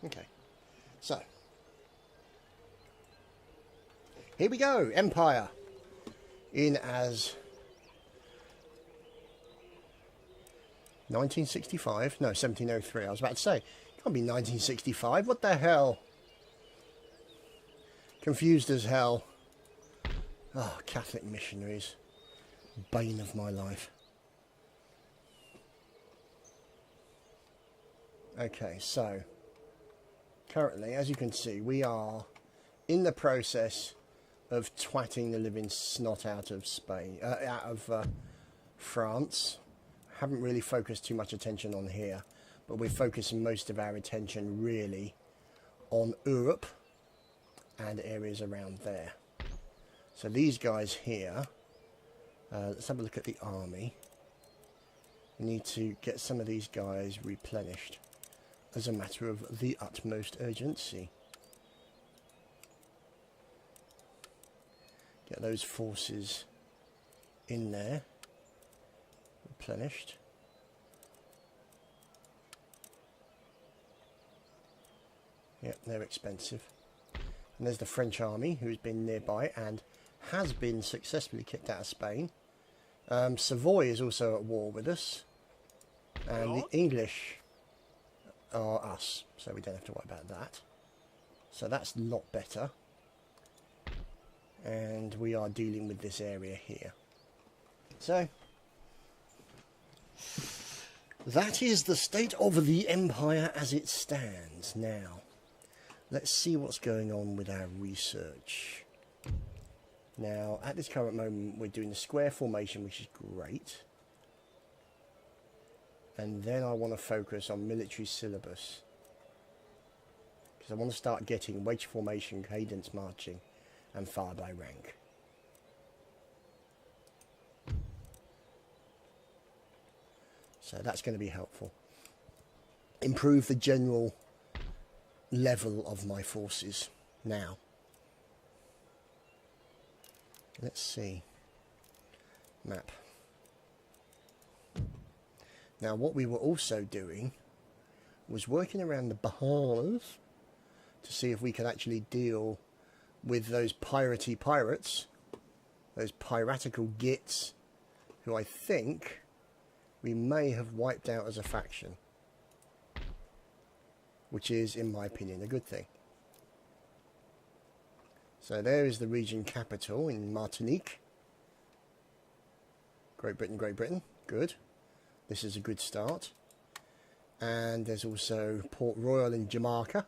Okay, so here we go. Empire in as 1965. No, 1703. I was about to say, can't be 1965. What the hell? Confused as hell. Oh, Catholic missionaries. Bane of my life. Okay, so currently, as you can see, we are in the process of twatting the living snot out of Spain, out of France. Haven't really focused too much attention on here, but we're focusing most of our attention really on Europe and areas around there. So these guys here, let's have a look at the army. We need to get some of these guys replenished as a matter of the utmost urgency. Get those forces in there, replenished. Yep, they're expensive. And there's the French army, who's been nearby and has been successfully kicked out of Spain. Savoy is also at war with us. And the English are us, so we don't have to worry about that. So that's a lot better. And we are dealing with this area here. So that is the state of the empire as it stands now. Let's see what's going on with our research. Now, at this current moment, we're doing the square formation, which is great. And then I want to focus on military syllabus, because I want to start getting wedge formation, cadence marching, and fire by rank. So that's going to be helpful. Improve the general level of my forces now. Let's see. Map. Now, what we were also doing was working around the Bahamas to see if we could actually deal with those piratey pirates, those piratical gits, who I think we may have wiped out as a faction, which is, in my opinion, a good thing. So there is the region capital in Martinique. Great Britain, Great Britain. Good. This is a good start. And there's also Port Royal in Jamaica.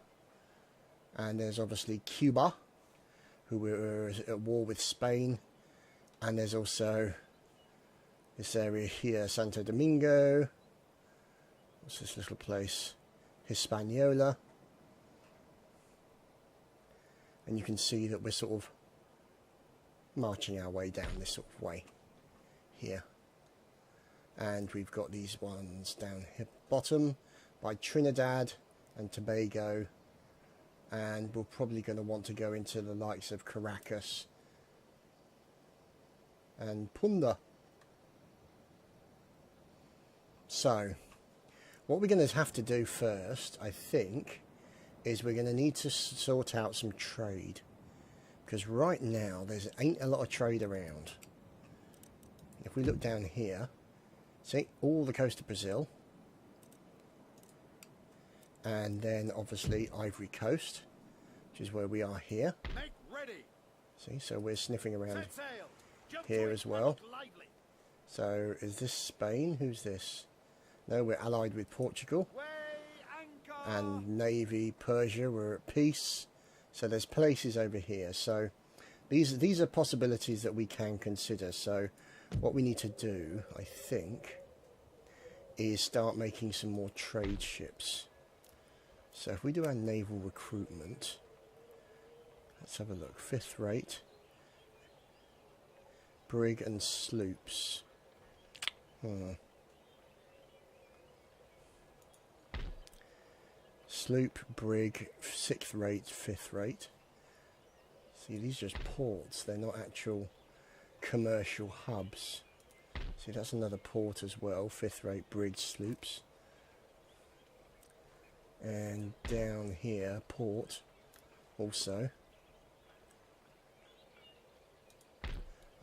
And there's obviously Cuba, who were at war with Spain. And there's also this area here, Santo Domingo. What's this little place? Hispaniola. And you can see that we're sort of marching our way down this sort of way here. And we've got these ones down here bottom by Trinidad and Tobago. And we're probably going to want to go into the likes of Caracas and Punta. So, what we're going to have to do first, I think, is we're going to need to sort out some trade. Because right now, there ain't a lot of trade around. If we look down here, see, all the coast of Brazil. And then, obviously, Ivory Coast, which is where we are here. Make ready. See, so we're sniffing around here as well. So, is this Spain? Who's this? No, we're allied with Portugal. And Navy, Persia, we're at peace. So there's places over here. So these are possibilities that we can consider. So what we need to do, I think, is start making some more trade ships. So if we do our naval recruitment, let's have a look. 5th rate, brig and sloops. Sloop, brig, 6th rate, 5th rate. See, these are just ports. They're not actual commercial hubs. See, that's another port as well. 5th rate, brig, sloops. And down here, port also.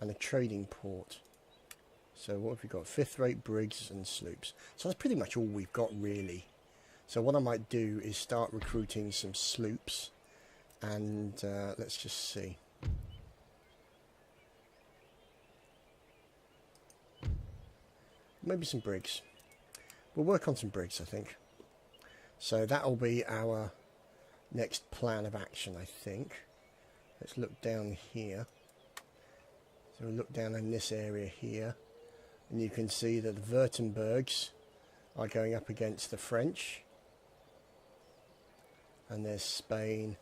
And a trading port. So what have we got? 5th rate brigs and sloops. So that's pretty much all we've got really. So what I might do is start recruiting some sloops. And let's just see. Maybe some brigs. We'll work on some brigs, I think. So that'll be our next plan of action, I think. Let's look down here. So we'll look down in this area here. And you can see that the Württembergs are going up against the French. And there's Spain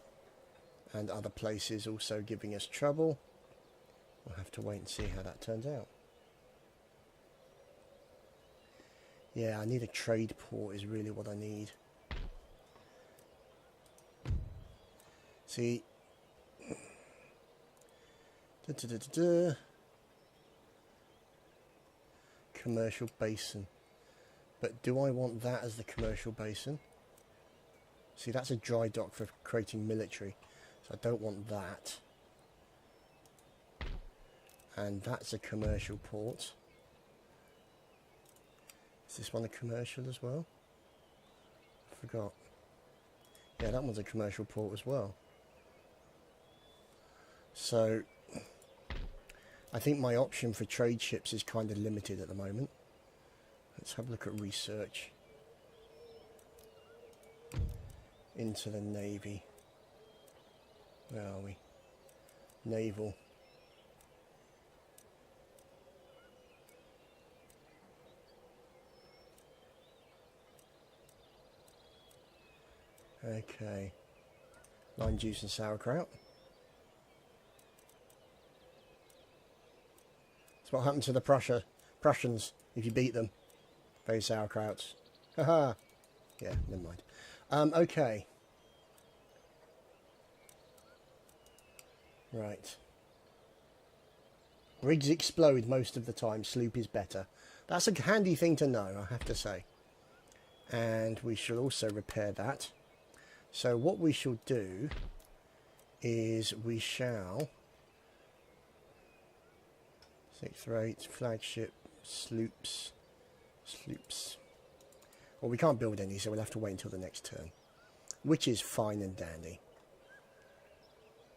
and other places also giving us trouble. We'll have to wait and see how that turns out. Yeah, I need a trade port is really what I need. See, commercial basin. But do I want that as the commercial basin? See, that's a dry dock for creating military. So I don't want that. And that's a commercial port. Is this one a commercial as well? I forgot. Yeah, that one's a commercial port as well. So, I think my option for trade ships is kind of limited at the moment. Let's have a look at research. Into the Navy. Where are we? Naval. Okay. Lime juice and sauerkraut. That's what happened to the Prussians if you beat them. Very sauerkrauts. Haha. Yeah, never mind. Okay. Right. Rigs explode most of the time. Sloop is better. That's a handy thing to know, I have to say. And we shall also repair that. So what we shall do is we shall 6th rate, flagship, sloops. Well, we can't build any, so we'll have to wait until the next turn. Which is fine and dandy.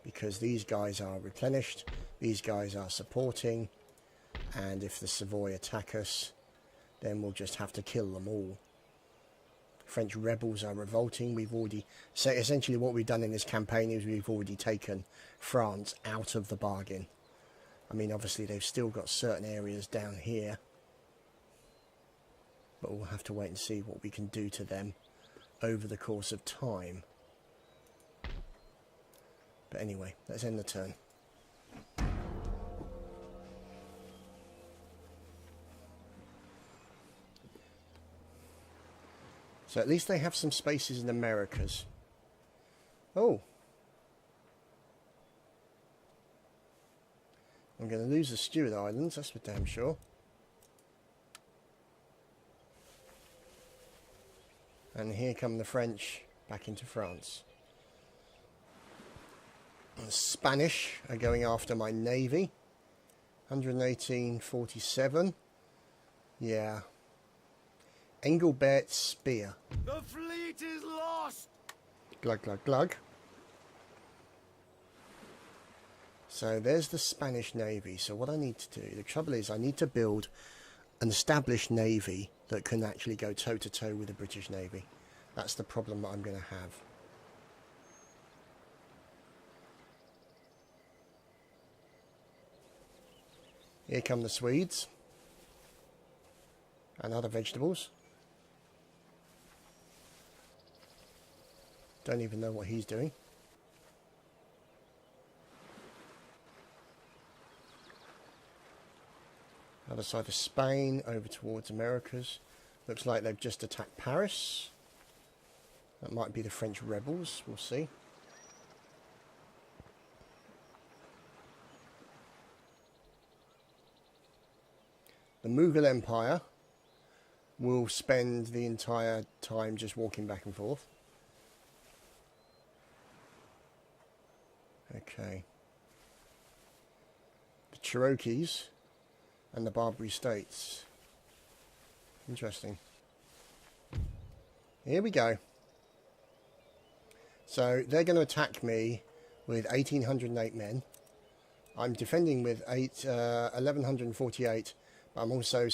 Because these guys are replenished, these guys are supporting, and if the Savoy attack us, then we'll just have to kill them all. French rebels are revolting. We've already... So essentially what we've done in this campaign is we've already taken France out of the bargain. I mean, obviously they've still got certain areas down here. But we'll have to wait and see what we can do to them over the course of time. But anyway, let's end the turn. So at least they have some spaces in Americas. Oh. I'm going to lose the Stewart Islands, that's for damn sure. And here come the French back into France. The Spanish are going after my navy. 118.47. Yeah. Engelbert's spear. The fleet is lost. Glug, glug, glug. So there's the Spanish navy. So what I need to do, the trouble is I need to build an established navy that can actually go toe to toe with the British Navy. That's the problem that I'm going to have. Here come the Swedes and other vegetables. Don't even know what he's doing. Other side of Spain, over towards Americas. Looks like they've just attacked Paris. That might be the French rebels, we'll see. The Mughal Empire will spend the entire time just walking back and forth. Okay. The Cherokees and the Barbary States. Interesting. Here we go. So they're going to attack me with 1,808 men. I'm defending with 1,148, but I'm also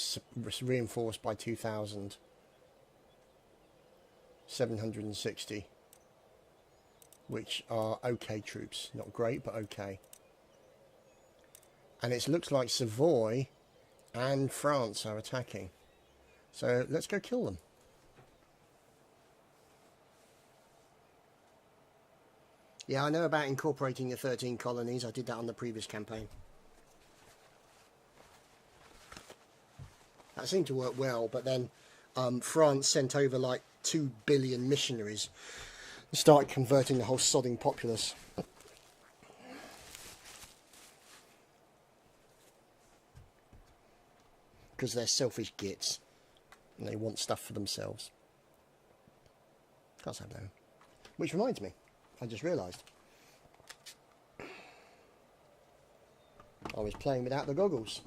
reinforced by 2,760, which are okay troops. Not great, but okay. And it looks like Savoy and France are attacking. So let's go kill them. Yeah, I know about incorporating the 13 colonies. I did that on the previous campaign. That seemed to work well, but then France sent over like 2 billion missionaries and started converting the whole sodding populace. Because they're selfish gits and they want stuff for themselves. Can't say no. Which reminds me, I just realised I was playing without the goggles.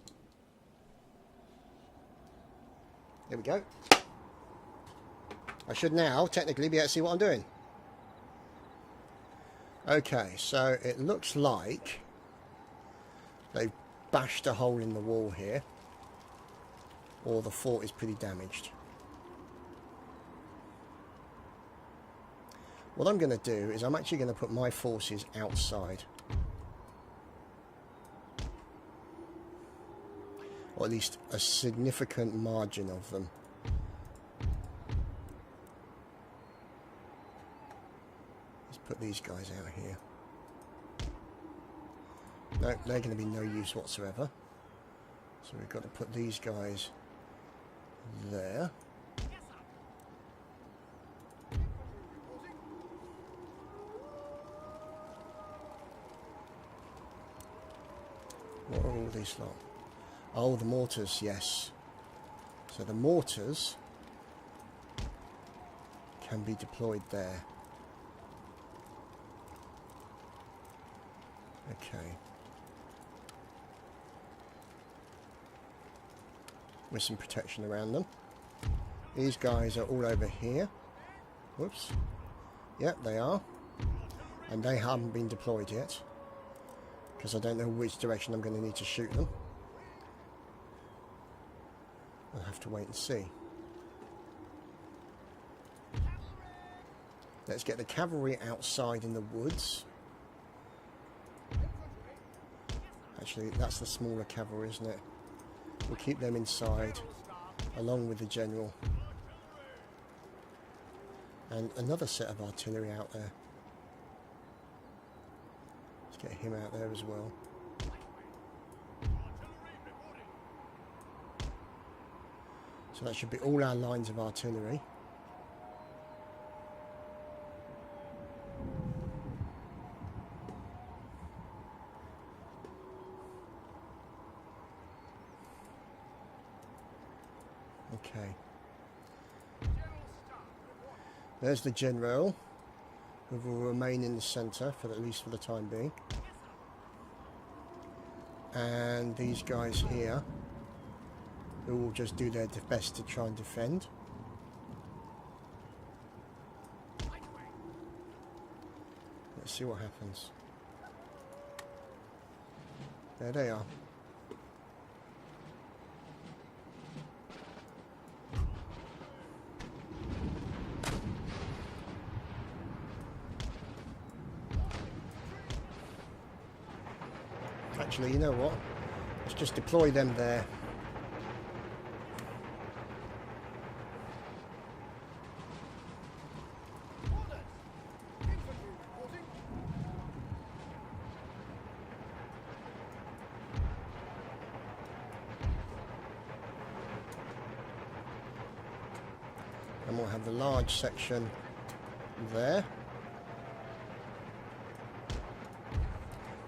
There we go. I should now technically be able to see what I'm doing. Okay, so it looks like they've bashed a hole in the wall here, or the fort is pretty damaged. What I'm going to do is I'm actually going to put my forces outside. Or at least a significant margin of them. Let's put these guys out here. No, they're going to be no use whatsoever. So we've got to put these guys there. What are all these lot? Oh, the mortars, yes. So the mortars can be deployed there. Okay. With some protection around them. These guys are all over here. Whoops. Yep, they are. And they haven't been deployed yet, because I don't know which direction I'm going to need to shoot them. I'll have to wait and see. Let's get the cavalry outside in the woods. Actually, that's the smaller cavalry, isn't it? We'll keep them inside, along with the general. And another set of artillery out there. Let's get him out there as well. So that should be all our lines of artillery. Okay. There's the general, who will remain in the centre for at least for the time being. And these guys here, who will just do their best to try and defend. Let's see what happens. There they are. Actually, you know what? Let's just deploy them there. And we'll have the large section there.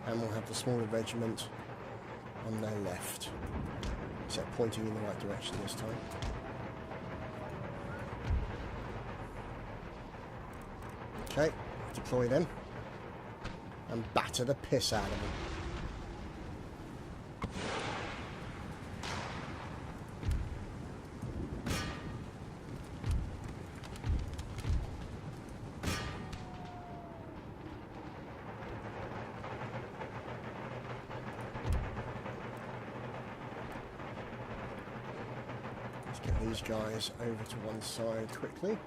And we'll have the smaller regiment on their left. Except pointing in the right direction this time. Okay, deploy them. and batter the piss out of them. Let's get these guys over to one side quickly.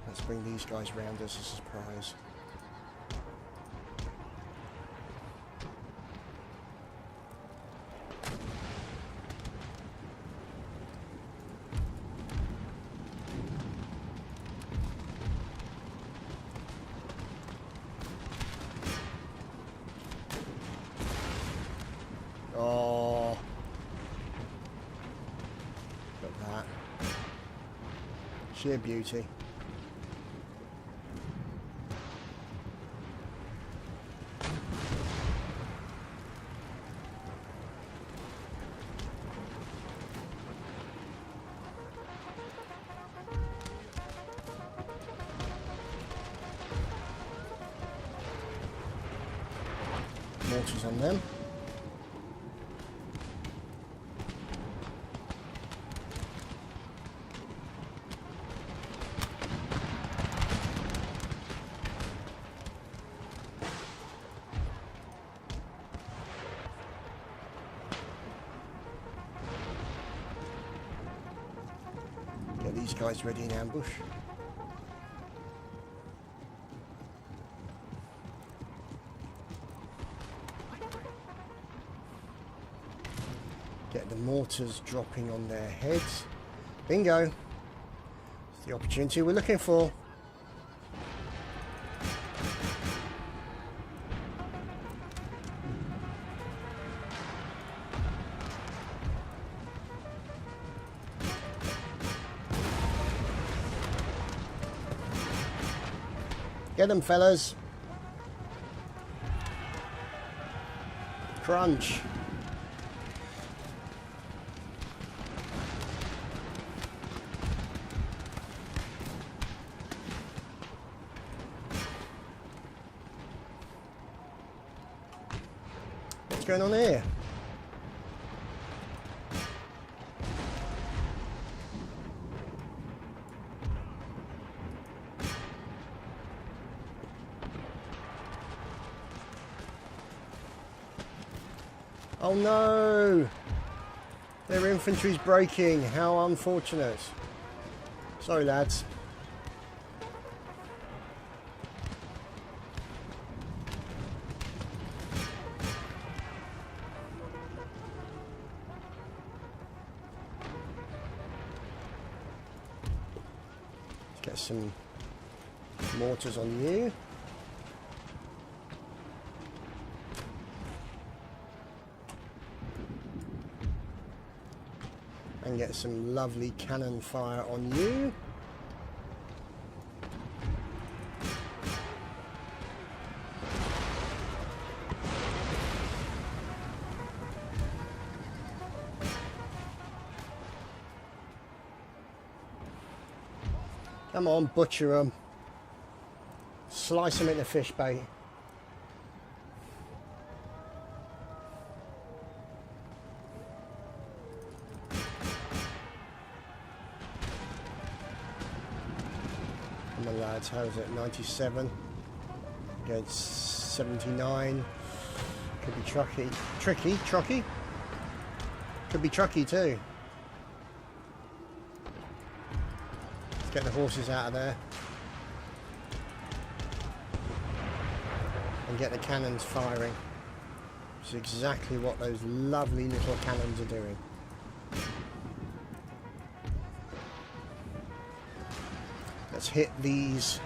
Let's bring these guys round as a surprise. Oh, look at that. Sheer beauty. Mortars on them. Get these guys ready in ambush. Get the mortars dropping on their heads. Bingo. It's the opportunity we're looking for. Get them, fellas. Crunch. What's going on here? Oh no! Their infantry's breaking. How unfortunate. Sorry, lads. Let's get some mortars on you. And get some lovely cannon fire on you. Come on, butcher them. Slice them into fish bait. Come on, lads, how is it? 97 against 79. Could be trucky. Could be trucky too. Let's get the horses out of there. And get the cannons firing. Which is exactly what those lovely little cannons are doing. Let's hit these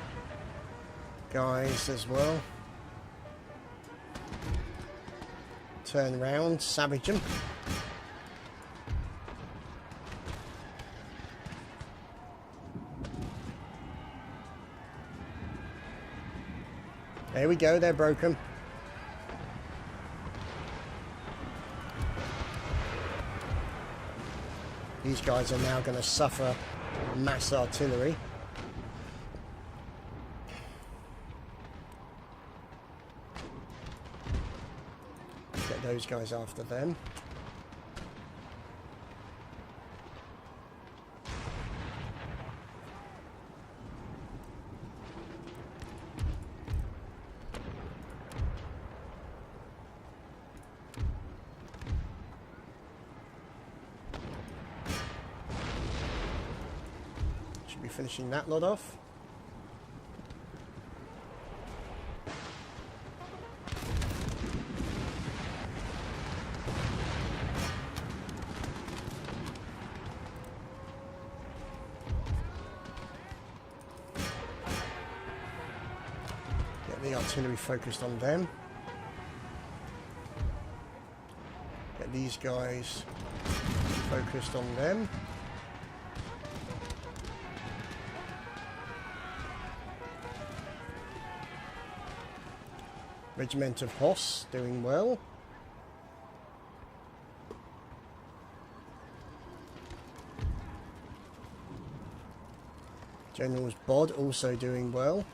guys as well. Turn around, savage them. There we go, they're broken. These guys are now going to suffer mass artillery. Get those guys after them. Should be finishing that lot off. Get the artillery focused on them. Get these guys focused on them. Regiment of Hoss doing well. General's Bod also doing well.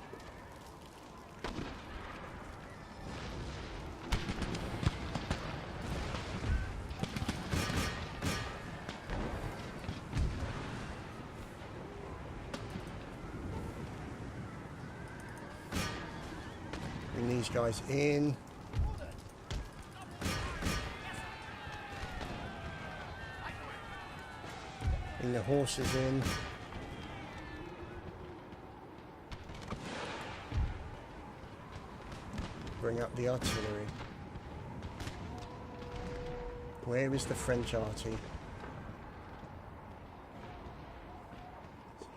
Bring these guys in. Bring the horses in. Bring up the artillery. Where is the French arty?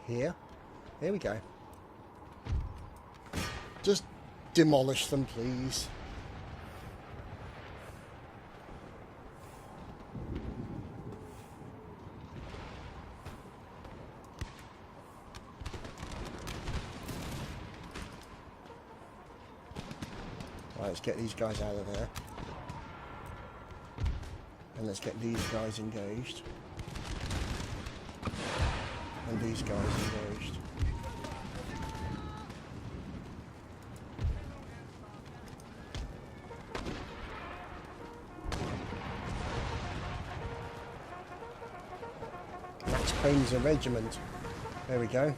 Here. There we go. Just demolish them, please. Right, let's get these guys out of there. And let's get these guys engaged. And these guys engaged. Max Payne's a regiment. There we go.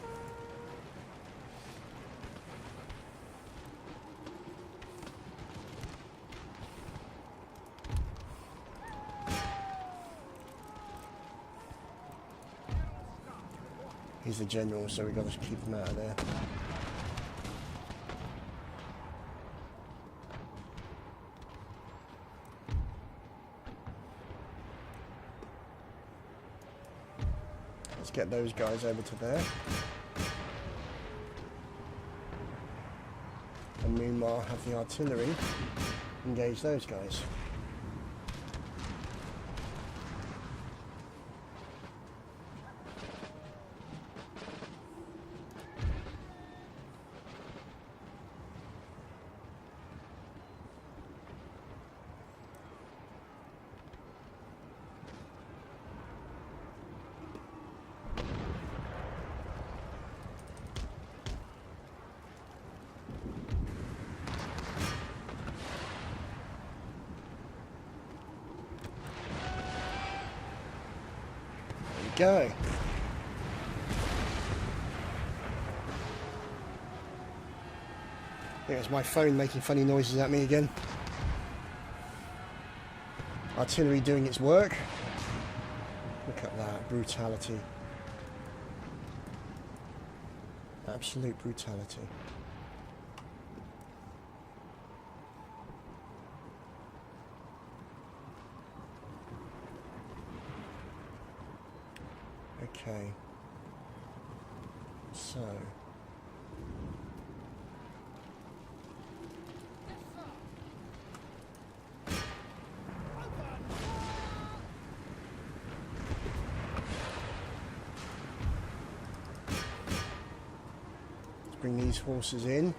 He's the general, so we've got to keep him out of there. Let's get those guys over to there. And meanwhile, have the artillery engage those guys. Go. I think it's my phone making funny noises at me again. Artillery doing its work. Look at that brutality. Absolute brutality. Okay, so let's bring these horses in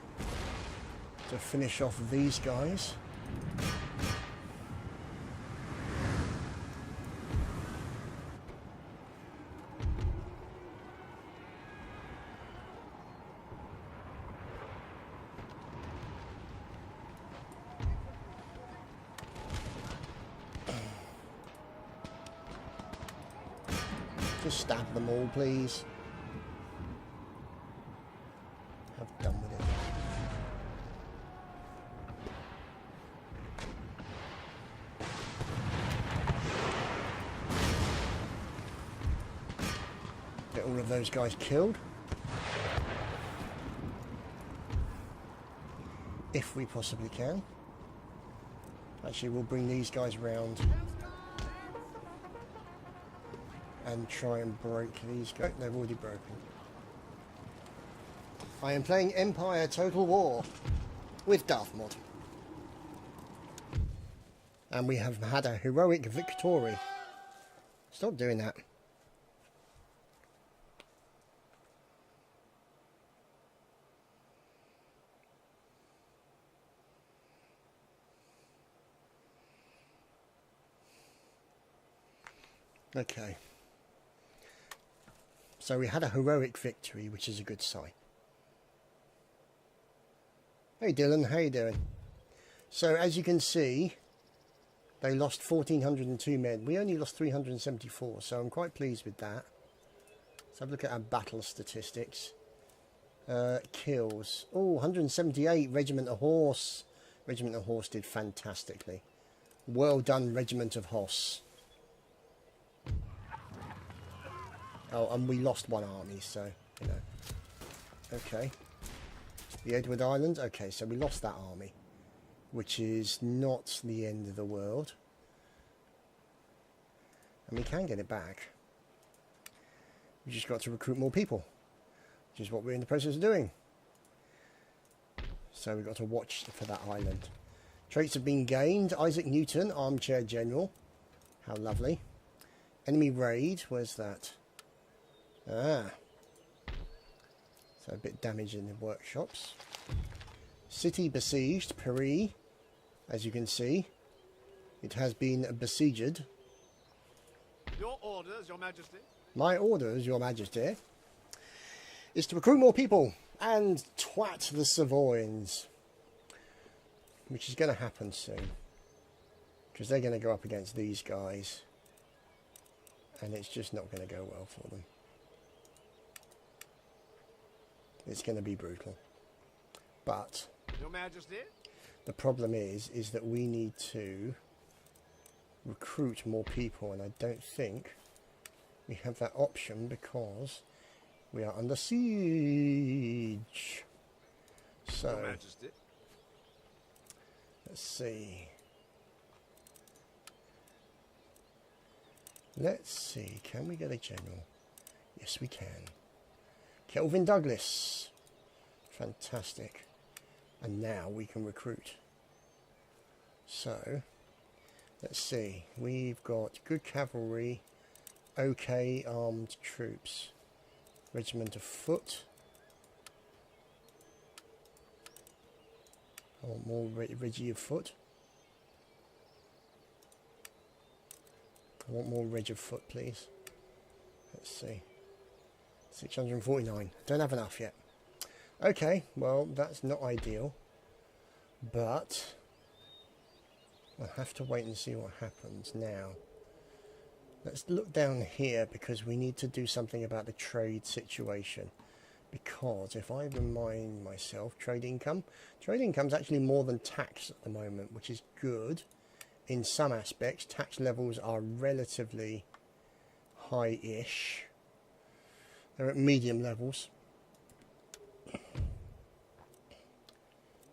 to finish off these guys. just stab them all, please? Have done with it. Get all of those guys killed. If we possibly can. Actually, we'll bring these guys round and try and break these guys. They've already broken. I am playing Empire Total War with Darth mod. And we have had a heroic victory. Stop doing that. Okay. So we had a heroic victory, which is a good sign. Hey Dylan, how you doing? So as you can see, they lost 1,402 men. We only lost 374, so I'm quite pleased with that. Let's have a look at our battle statistics. Kills. Oh, 178, Regiment of Horse. Regiment of Horse did fantastically. Well done, Regiment of Horse. Oh, and we lost one army, so, you know. Okay. The Edward Islands. Okay, so we lost that army, which is not the end of the world. And we can get it back. We just got to recruit more people, which is what we're in the process of doing. So we've got to watch for that island. Traits have been gained. Isaac Newton, Armchair General. How lovely. Enemy raid. Where's that? Ah. So a bit damage in the workshops. City besieged. Paris. As you can see, it has been besieged. Your orders, Your Majesty. My orders, Your Majesty, is to recruit more people and twat the Savoyans. Which is going to happen soon. Because they're going to go up against these guys. And it's just not going to go well for them. It's going to be brutal. But Your Majesty. the problem is that we need to recruit more people, and I don't think we have that option because we are under siege. So Your Majesty. let's see. Let's see, can we get a general? Yes, we can. Kelvin Douglas. Fantastic. And now we can recruit. So, let's see. We've got good cavalry, okay armed troops. Regiment of foot. I want more Reggie of foot. I want more Reg of foot, please. Let's see. 649. Don't have enough yet. Okay, well, that's not ideal. But I'll have to wait and see what happens now. Let's look down here because we need to do something about the trade situation. Because if I remind myself, trade income is actually more than tax at the moment, which is good. In some aspects, tax levels are relatively high-ish. They're at medium levels.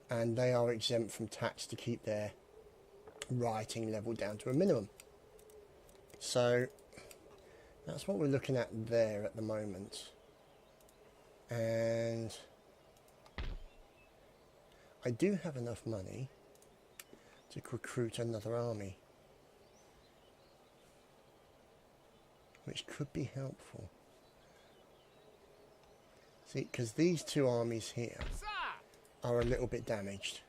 And they are exempt from tax to keep their rioting level down to a minimum. So, that's what we're looking at there at the moment. And I do have enough money to recruit another army, which could be helpful. See, because these two armies here are a little bit damaged.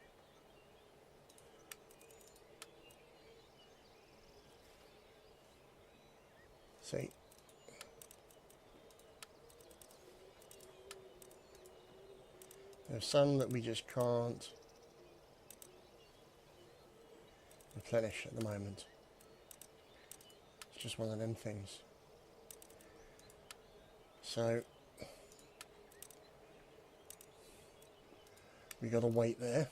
See, there's some that we just can't replenish at the moment. It's just one of them things. So we got to wait there.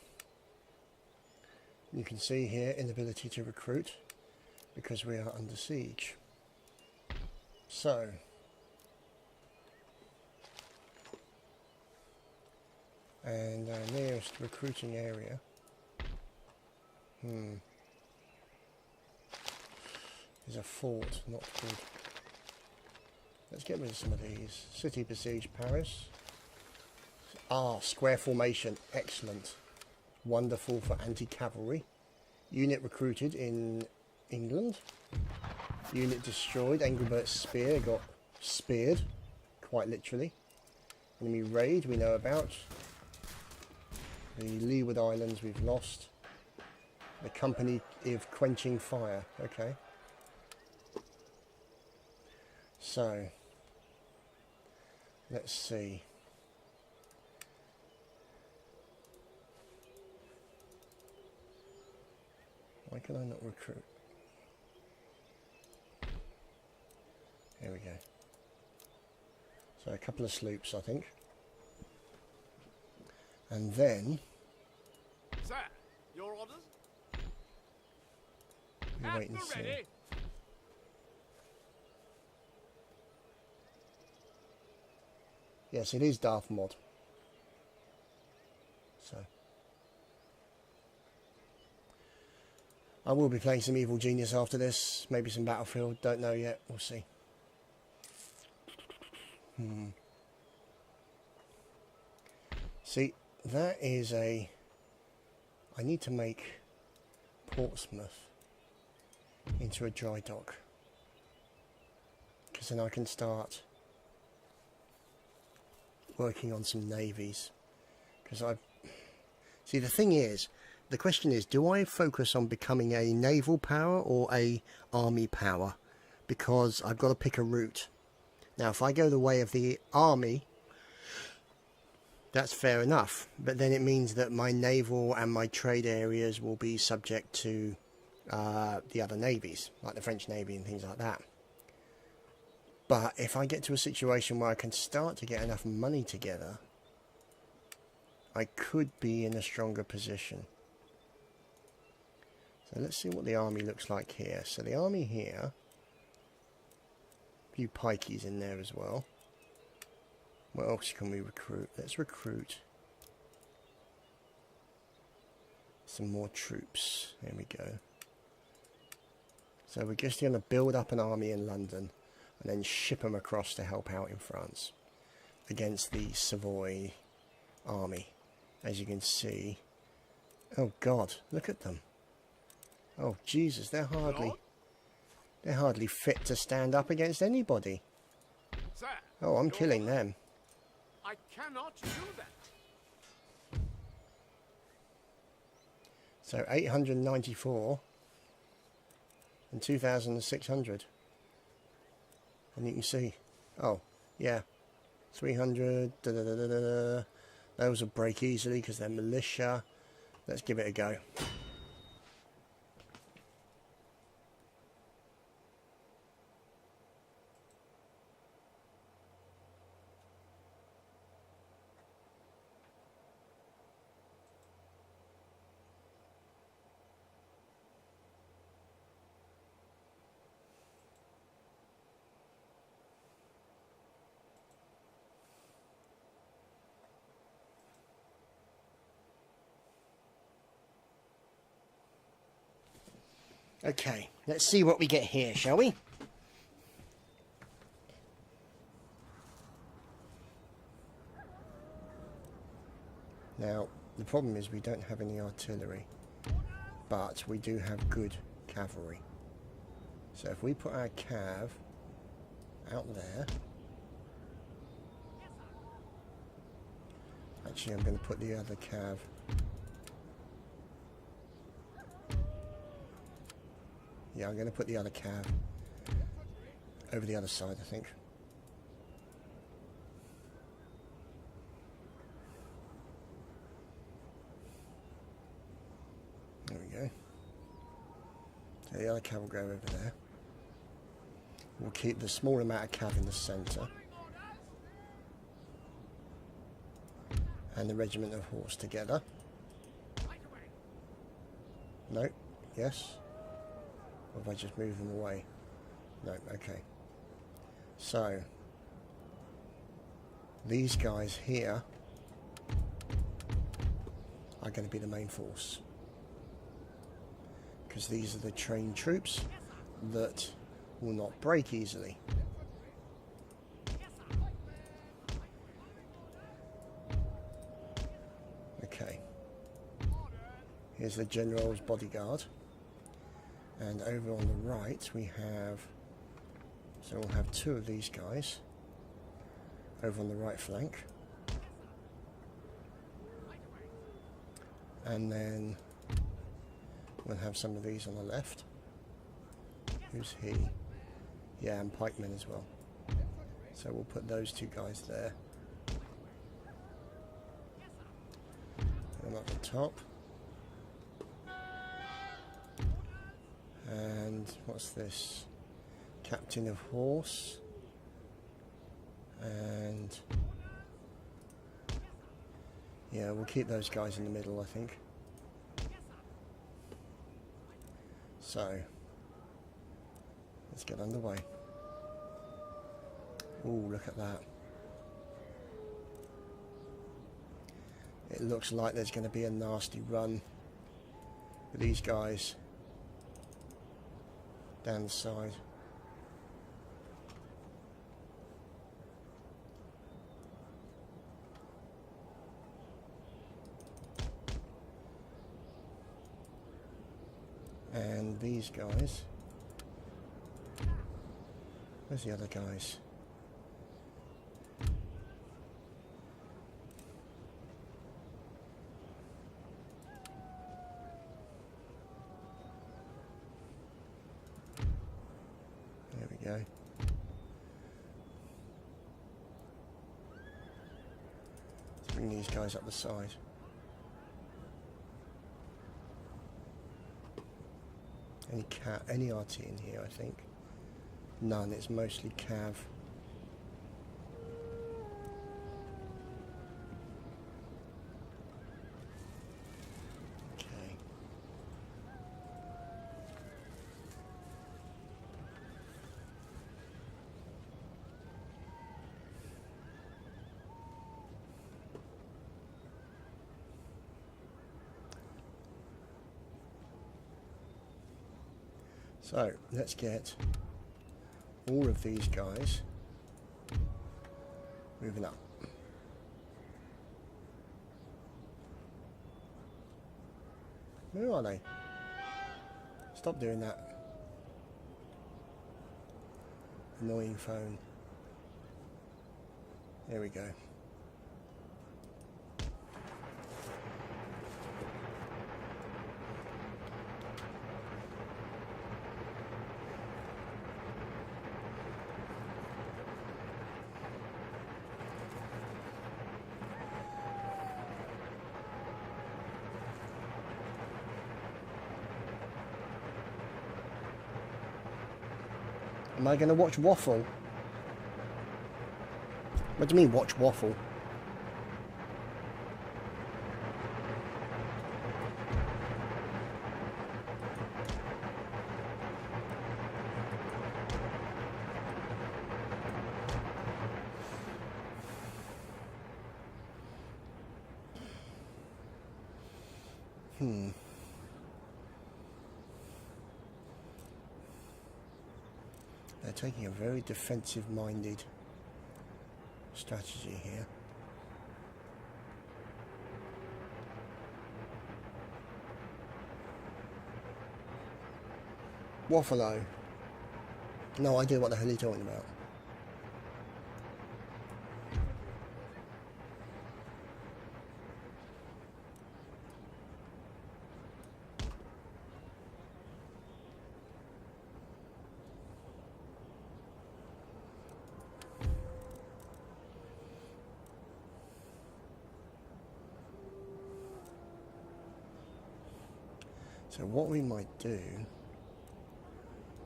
You can see here inability to recruit because we are under siege. So and our nearest recruiting area is a fort, not good. Let's get rid of some of these. City besieged Paris. Ah, square formation, excellent. Wonderful for anti-cavalry. Unit recruited in England. Unit destroyed. Engelbert's spear got speared, quite literally. Enemy raid we know about. The Leeward Islands we've lost. The company of quenching fire. Okay. So, let's see. Why can I not recruit? Here we go. So a couple of sloops, I think. And then Sir, your orders? we wait and see. Ready. Yes, it is Darth mod. So I will be playing some Evil Genius after this. Maybe some Battlefield. Don't know yet. We'll see. See, that is a... I need to make Portsmouth into a dry dock. Because then I can start working on some navies. Because I... See, the thing is, the question is, do I focus on becoming a naval power or a army power? Because I've got to pick a route. Now, if I go the way of the army, that's fair enough. But then it means that my naval and my trade areas will be subject to the other navies, like the French Navy and things like that. But if I get to a situation where I can start to get enough money together, I could be in a stronger position. So let's see what the army looks like here. So the army here, a few pikeys in there as well. What else can we recruit? Let's recruit some more troops. There we go. So we're just going to build up an army in London and then ship them across to help out in France against the Savoy army. As you can see, oh God, look at them. Oh Jesus, they're hardly fit to stand up against anybody. Sir, Oh, I'm killing them. I cannot do that. So 894 and 2,600. And you can see, oh yeah, 300. Those will break easily because they're militia. Let's give it a go. Okay, let's see what we get here, shall we? Now, the problem is we don't have any artillery, but we do have good cavalry. So if we put our cav out there... Actually, I'm going to put the other cav... Yeah, I'm going to put the other cav over the other side, I think. There we go. So the other cav will go over there. We'll keep the small amount of cav in the centre. and the regiment of horse together. No, yes. Or if I just move them away? No, okay. So, these guys here are going to be the main force. Because these are the trained troops that will not break easily. Okay. Here's the general's bodyguard. And over on the right we have, so we'll have two of these guys over on the right flank. And then we'll have some of these on the left. Who's he? Yeah, and pikemen as well. So we'll put those two guys there. And at the top. And what's this? Captain of horse. And yeah, we'll keep those guys in the middle, I think. So let's get underway. Ooh, look at that. It looks like there's going to be a nasty run with these guys down the side. And these guys. Where's the other guys? There we go. Let's bring these guys up the side. Any RT in here, I think. None, it's mostly cav. Okay. So, let's get all of these guys moving up. Where are they? Stop doing that. Annoying phone. There we go. Am I going to watch Waffle? What do you mean, watch Waffle? They're taking a very defensive-minded strategy here. Waffalo. No idea what the hell you're talking about. So what we might do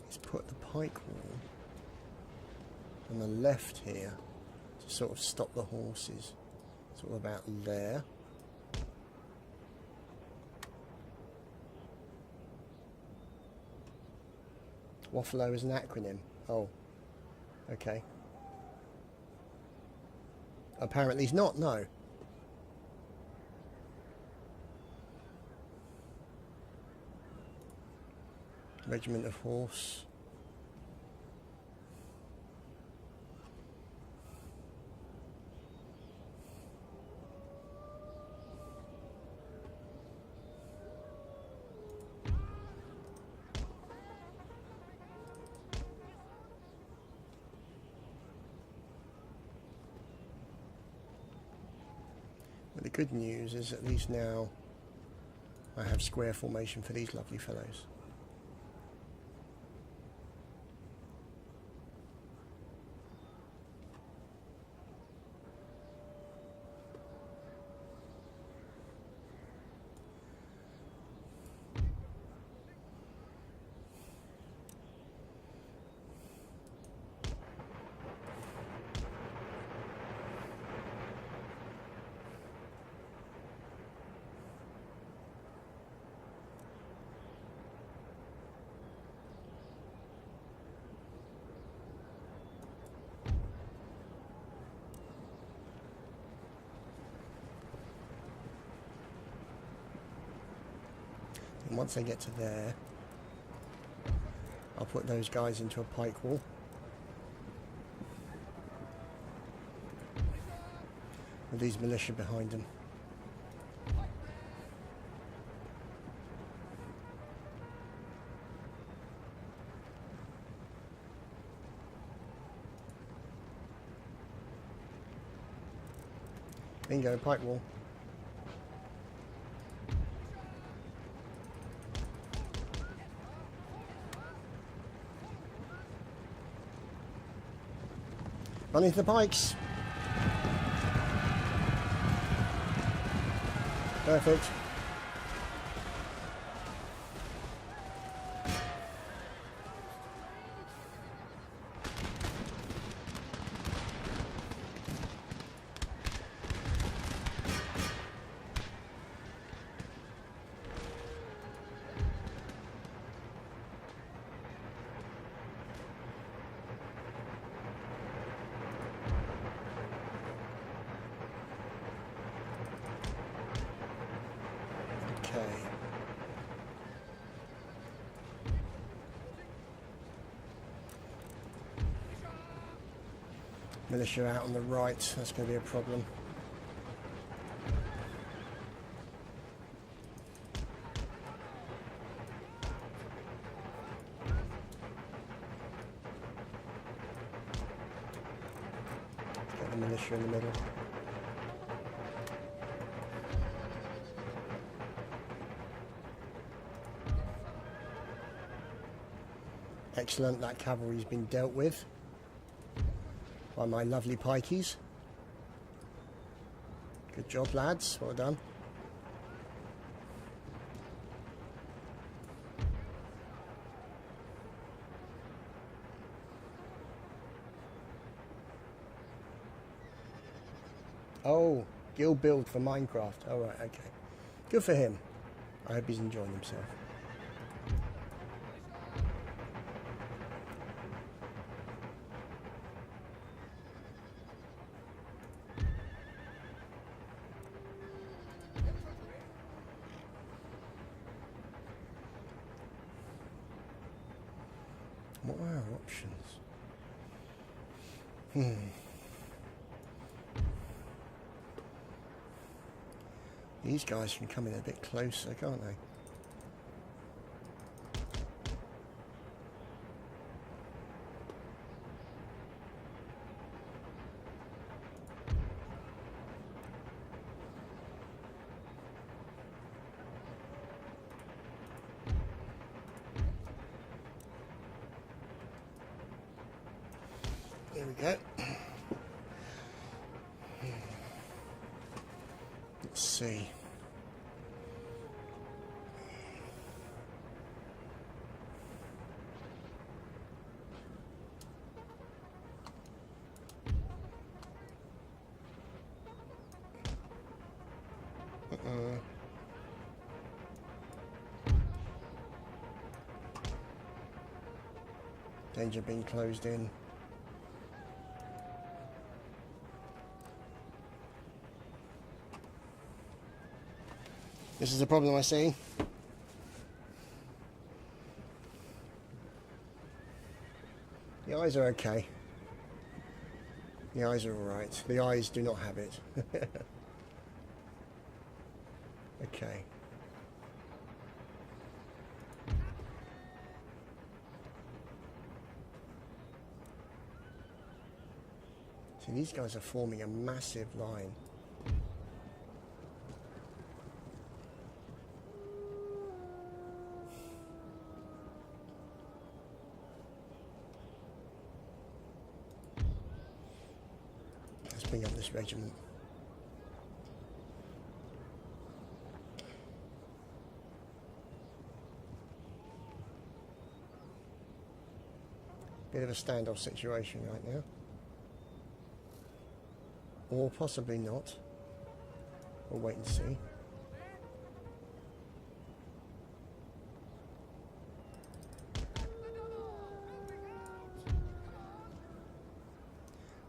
is put the pike wall on the left here to sort of stop the horses. It's all about there. Waffalo is an acronym. Oh, okay. Apparently he's not, no. Regiment of Horse. But the good news is at least now I have square formation for these lovely fellows. And once I get to there, I'll put those guys into a pike wall. With these militia behind them. Bingo, pike wall. Run into the pikes. Perfect. Militia out on the right, that's going to be a problem. Get the militia in the middle. Excellent, that cavalry's been dealt with by my lovely pikeys. Good job, lads, well done. Oh, guild build for Minecraft. Alright, okay. Good for him. I hope he's enjoying himself. What are our options? These guys can come in a bit closer, can't they? There we go. Let's see. Danger being closed in. This is a problem I see. The eyes are okay. The eyes are alright. The eyes do not have it. Okay. See, these guys are forming a massive line. Let's bring up this regiment. Bit of a standoff situation right now. Or possibly not. We'll wait and see.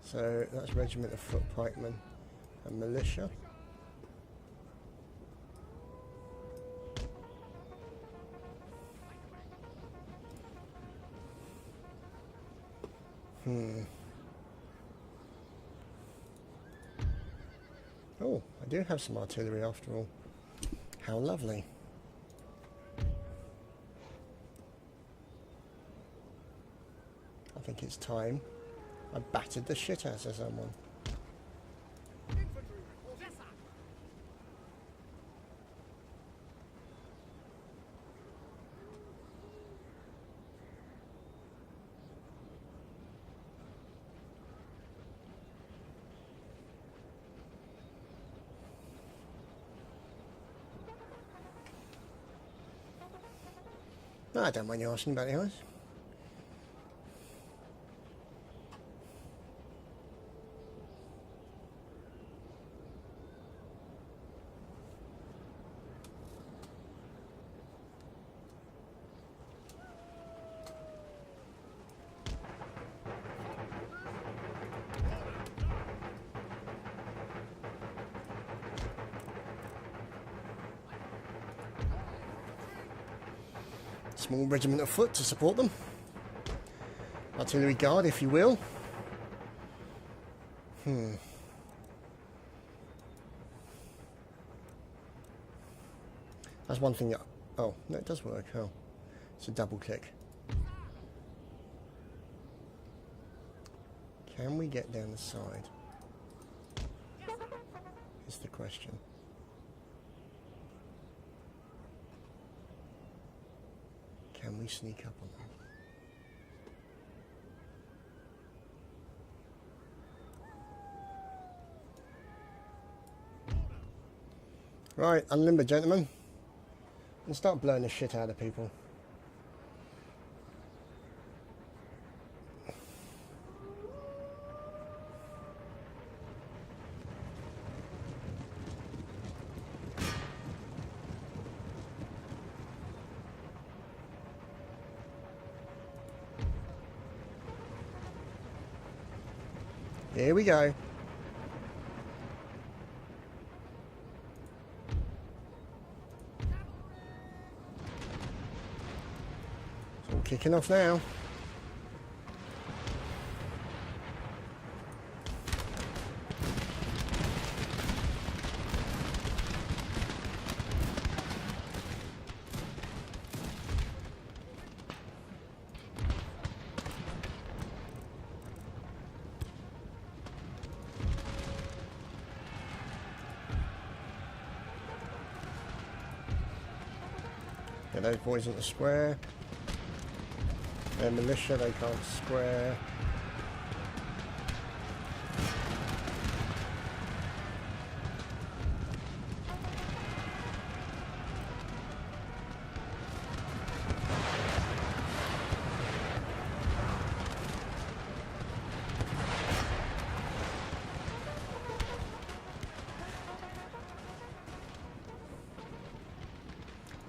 So that's regiment of foot pikemen and militia. Oh, I do have some artillery after all. How lovely. I think it's time I battered the shit out of someone. No, I don't mind you asking about the eyes. Small regiment of foot to support them. Artillery guard, if you will. That's one thing that... Oh, no, it does work. Oh, it's a double click. Can we get down the side? Is the question. Can we sneak up on them? Right, unlimbered, gentlemen. And start blowing the shit out of people. Here we go. It's all kicking off now. Get those boys into square. They're militia, they can't square.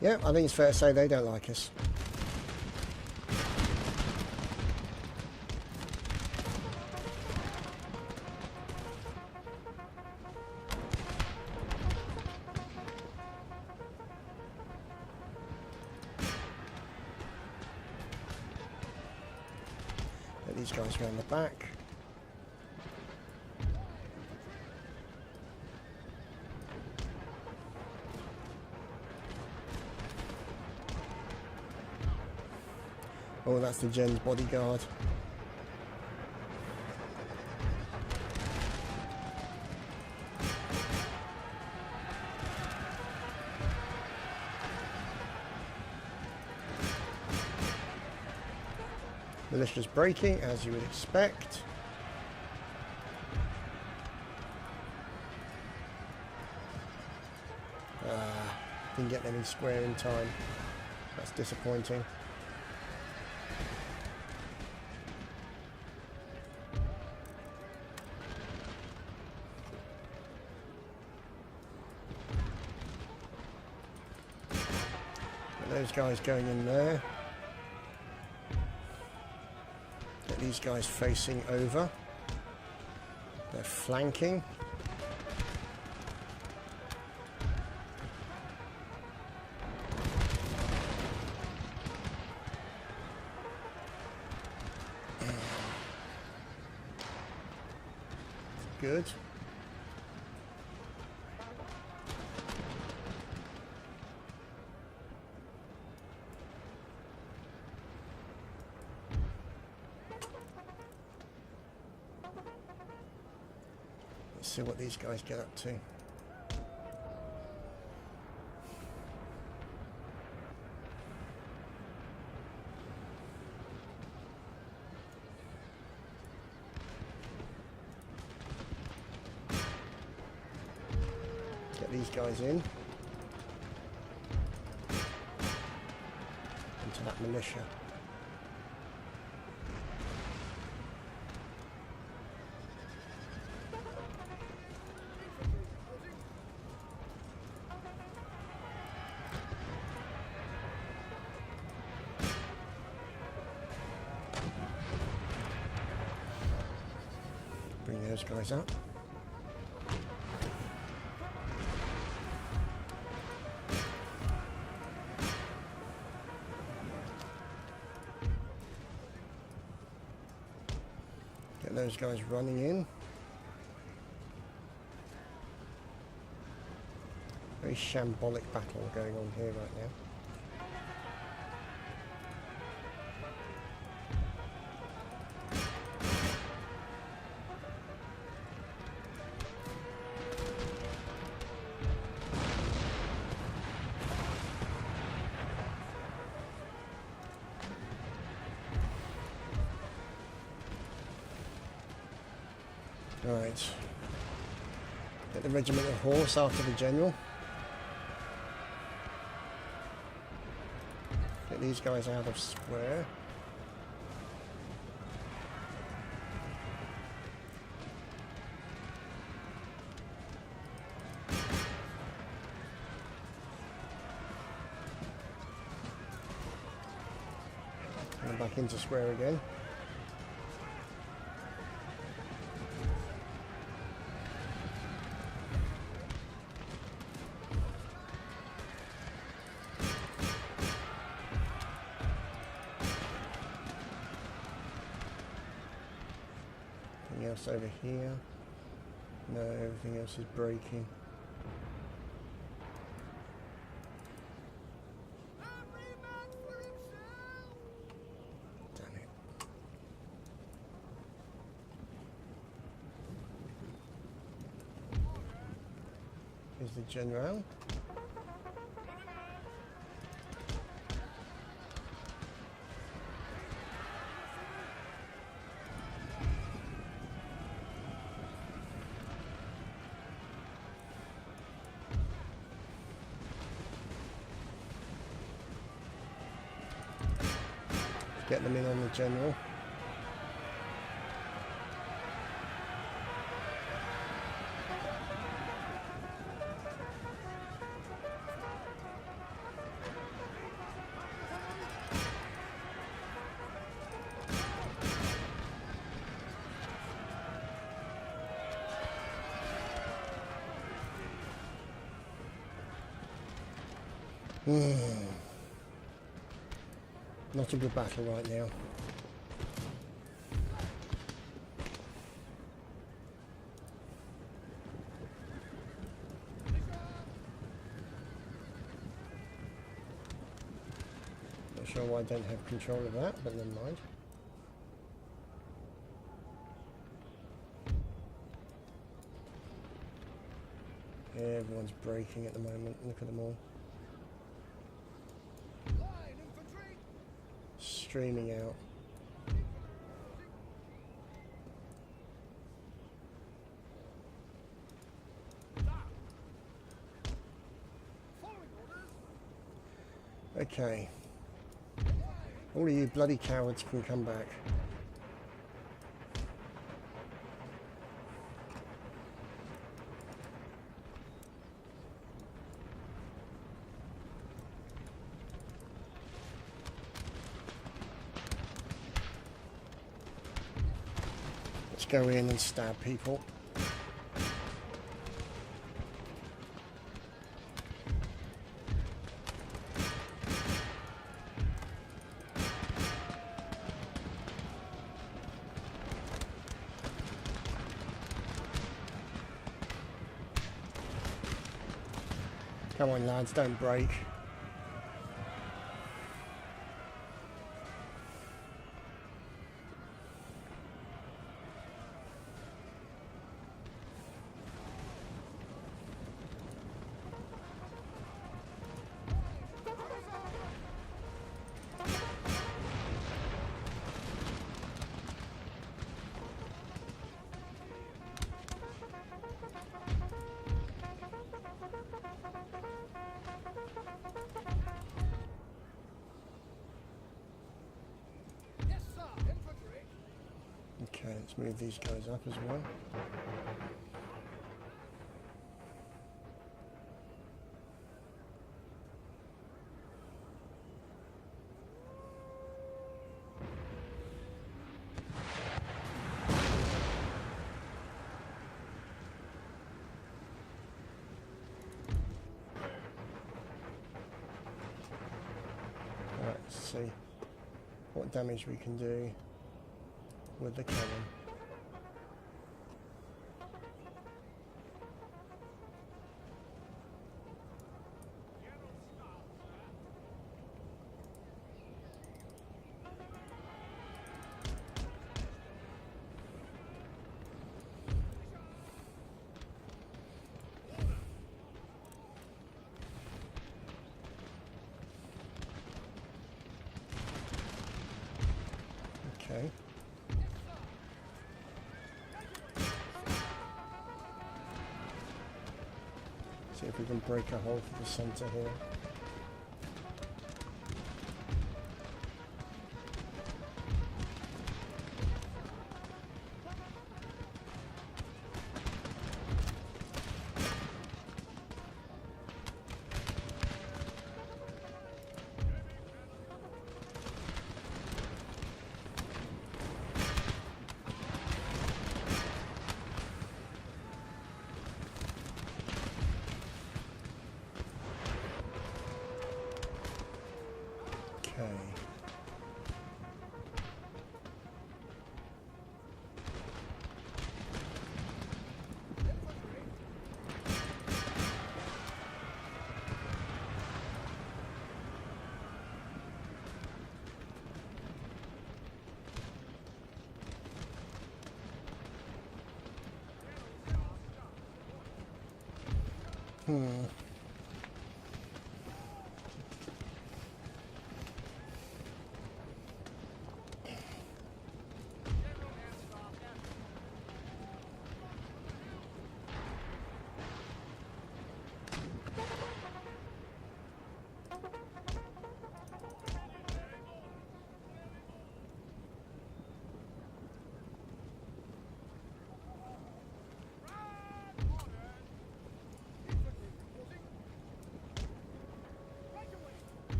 Yeah, I think it's fair to say they don't like us. these guys around the back. Oh, that's the Gen's bodyguard. Militia's braking, as you would expect. Didn't get them in square in time. That's disappointing. Get those guys going in there. Get these guys facing over. They're flanking. Good. Let's see what these guys get up to. These guys in into that militia. Bring those guys up. Those guys running in. Very shambolic battle going on here right now. Right, get the regiment of horse after the general. Get these guys out of square. And back into square again. Else over here? No, everything else is breaking. Damn it. Here's the general. Get them in on the general. Not a good battle right now. sure why I don't have control of that, but never mind. Everyone's braking at the moment. Look at them all. Streaming out. Okay. All of you bloody cowards can come back. Let's go in and stab people. Come on lads, don't break. Okay, let's move these guys up as well. Alright, let's see what damage we can do with the cannon. Okay. See if we can break a hole for the center here. Okay.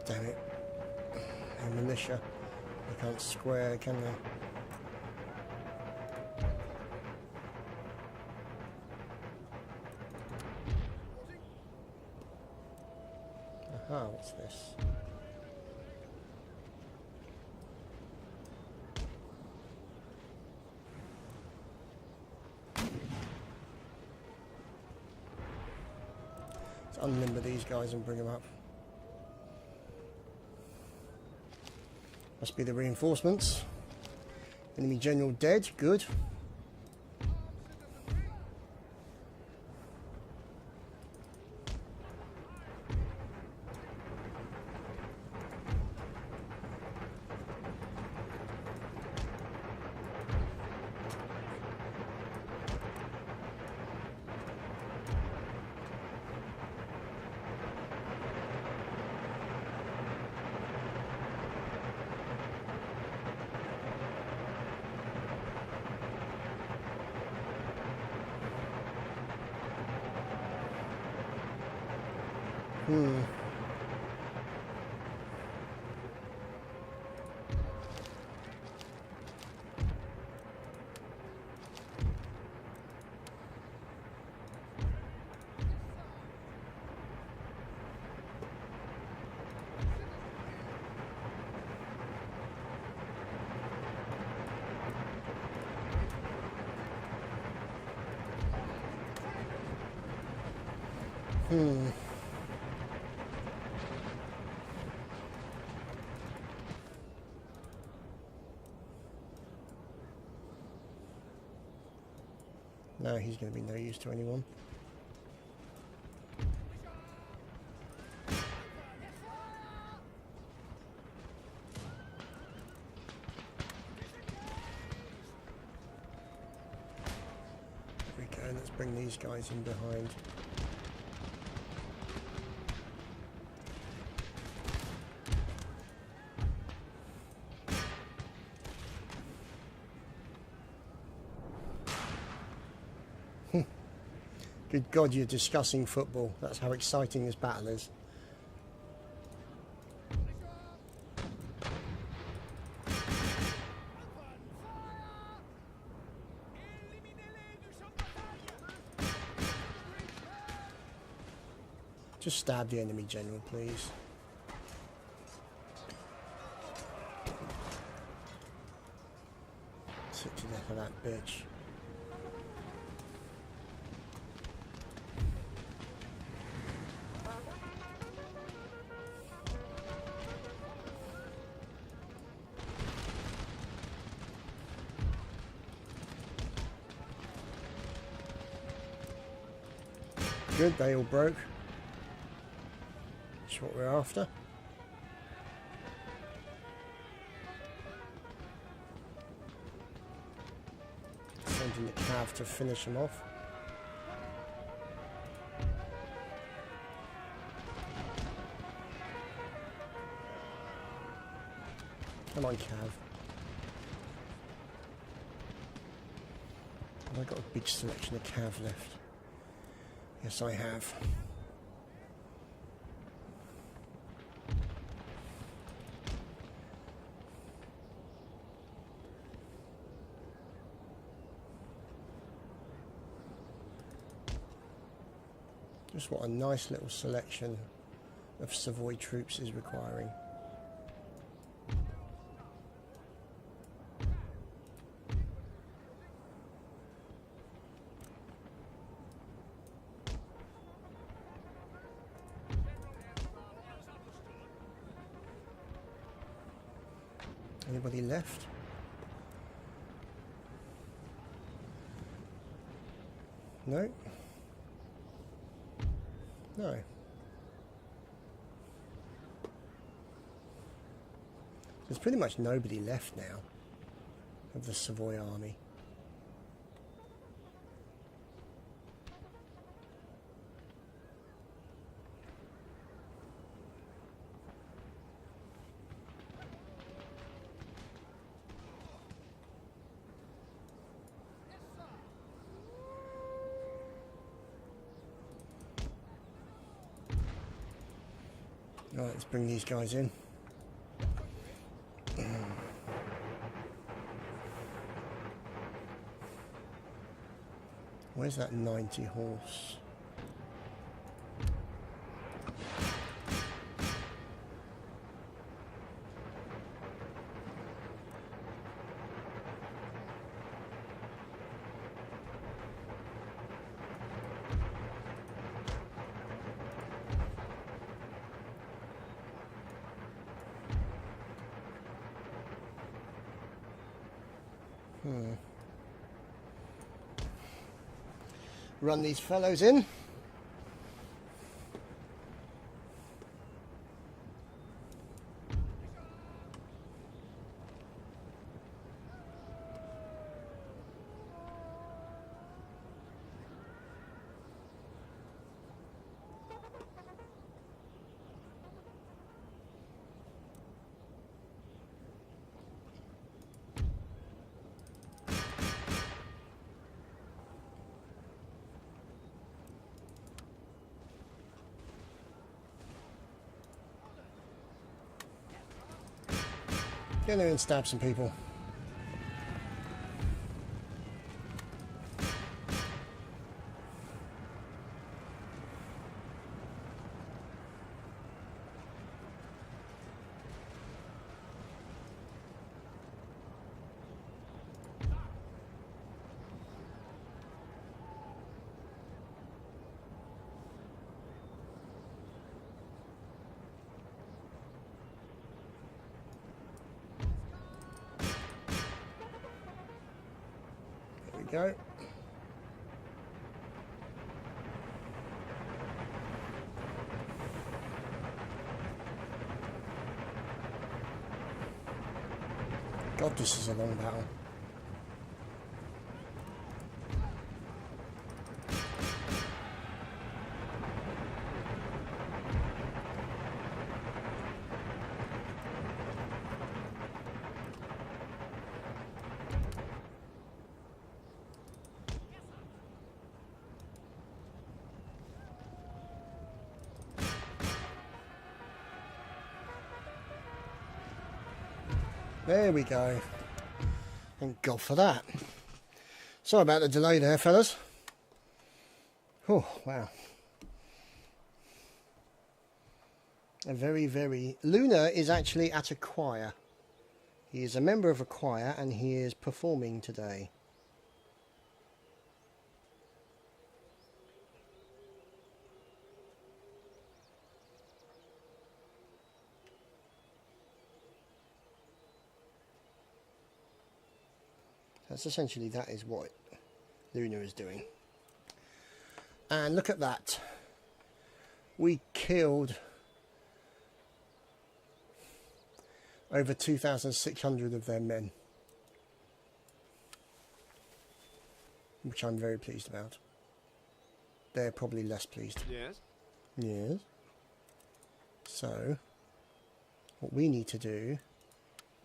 Damn it. And militia. They can't square, can they? Aha, what's this? Let's unlimber these guys and bring them up. Must be the reinforcements. Enemy general dead, good. No, he's going to be no use to anyone. There we go, let's bring these guys in behind. Good God, you're discussing football. That's how exciting this battle is. Just stab the enemy general, please. Sick to death of that bitch. Good, they all broke. That's what we're after. Sending the cav to finish them off. Come on, cav. Have I got a big selection of cav left? Yes, I have. Just what a nice little selection of Savoy troops is requiring. Anybody left? No? No. There's pretty much nobody left now of the Savoy army. Right, let's bring these guys in. Where's that 90 horse? Run these fellows in. Get in there and stab some people. Go. God, this is a long battle. There we go. Thank God for that. Sorry about the delay there, fellas. Oh, wow. A very... Luna is actually at a choir. He is a member of a choir and he is performing today. That's essentially, that is what Luna is doing. And look at that. We killed over 2,600 of their men. Which I'm very pleased about. They're probably less pleased. Yes. Yes. So, what we need to do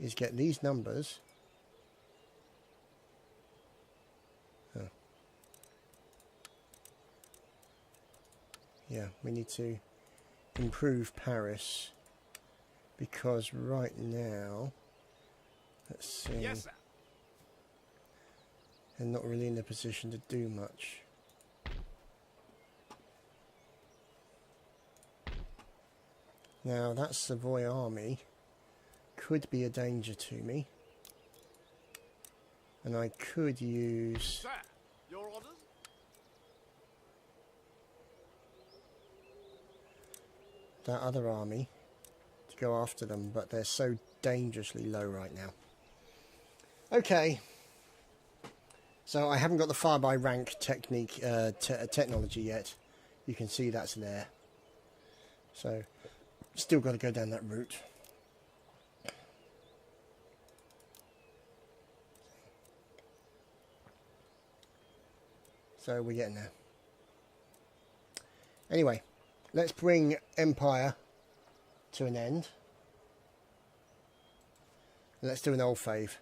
is get these numbers. Yeah, we need to improve Paris because right now, let's see, Yes, sir. they're not really in a position to do much. Now that Savoy army could be a danger to me, and I could use... Sir, your orders? that other army to go after them, but they're so dangerously low right now. Okay, so I haven't got the fire by rank technique technology yet. You can see that's there, so still got to go down that route. So we're getting there. Anyway, let's bring Empire to an end. Let's do an old fave.